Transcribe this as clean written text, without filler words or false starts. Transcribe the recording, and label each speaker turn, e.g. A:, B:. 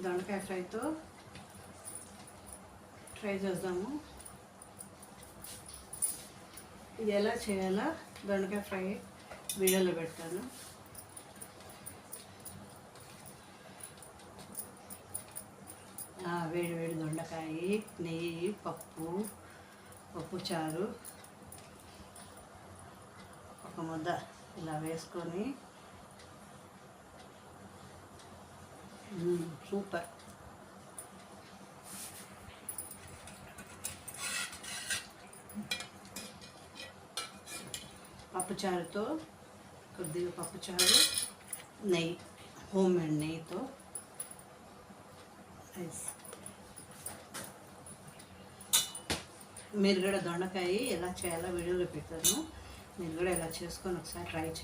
A: దొండకాయ ఫ్రైతో ట్రై చేద్దాము. ఇది ఎలా చేయాలో దొండకాయ ఫ్రై వీడియోలో పెడతాను. వేడి వేడి దొండకాయ, నెయ్యి, పప్పు చారు ఒక ముద్ద ఇలా వేసుకొని సూపర్. పప్పుచారుతో కొద్దిగా పప్పుచారు, నెయ్యి, హోమ్ మేడ్ నెయ్యితో మీరు కూడా దొండకాయ ఎలా చేయాలో వీడియోలో పెట్టాను. మీరు కూడా ఇలా చేసుకొని ఒకసారి ట్రై చేయండి.